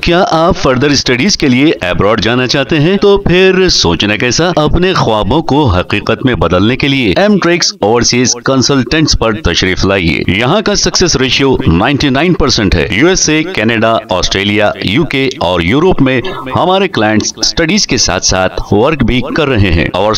क्या आप further studies के लिए अब्रॉड जाना चाहते हैं? तो फिर सोचना कैसा, अपने ख्वाबों को हकीकत में बदलने के लिए एमट्रिक्स ओवरसीज कंसल्टेंट्स पर तशरीफ लाइए। यहाँ का सक्सेस रेशियो 99% है। यूएसए, कनाडा, ऑस्ट्रेलिया, यूके और यूरोप में हमारे क्लाइंट्स स्टडीज के साथ साथ वर्क भी कर रहे हैं और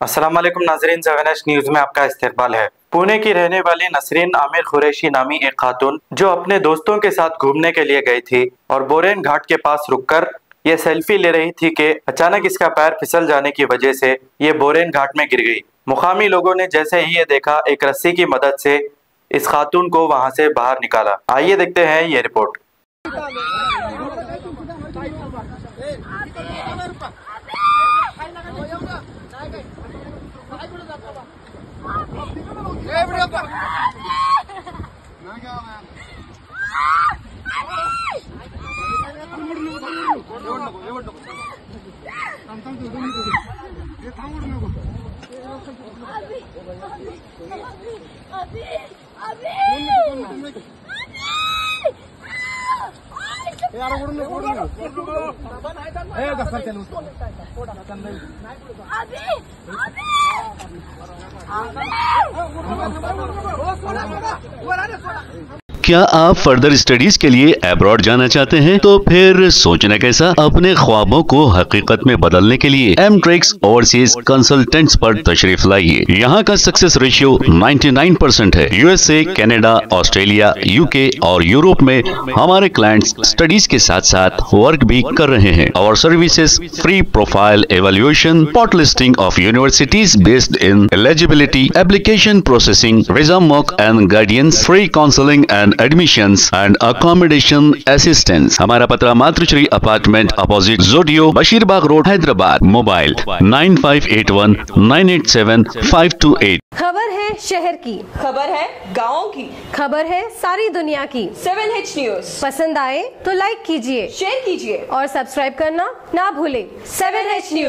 अस्सलाम वालेकुम नाज़रीन, ज़वेनश न्यूज़ में आपका इस्तकबाल है। पुणे की रहने वाली नसरीन आमिर कुरैशी नामी एक खातून जो अपने दोस्तों के साथ घूमने के लिए गई थी और बोरेन घाट के पास रुककर ये सेल्फी ले रही थी कि अचानक इसका पैर फिसल जाने की वजह से ये बोरेन घाट में गिर गई। मुकामी लोगों ने जैसे ही ये देखा, एक रस्सी की मदद से इस खातून को वहां से बाहर निकाला। आइए देखते हैं ये रिपोर्ट। क्या आप फर्दर स्टडीज के लिए अब्रॉड जाना चाहते हैं? तो फिर सोचना कैसा, अपने ख्वाबों को हकीकत में बदलने के लिए एमट्रिक्स ओवरसीज कंसल्टेंट्स पर तशरीफ लाइए। यहाँ का सक्सेस रेशियो 99% है। यूएसए, कनाडा, ऑस्ट्रेलिया, यूके और यूरोप में हमारे क्लाइंट्स स्टडीज के साथ साथ वर्क भी कर रहे हैं और services free profile evaluation, spot listing of universities based in eligibility, application processing, visa mock and guidance, free counselling and admissions and accommodation assistance. हमारा पता मातृश्री अपार्टमेंट अपोजिट जोडियो, बशीरबाग रोड, हैदराबाद। मोबाइल 9581987528। खबर है शहर की, खबर है गाँव की, खबर है सारी दुनिया की। 7H न्यूज़ पसंद आए तो लाइक कीजिए, शेयर कीजिए और सब्सक्राइब करना ना भूलें। 7H news.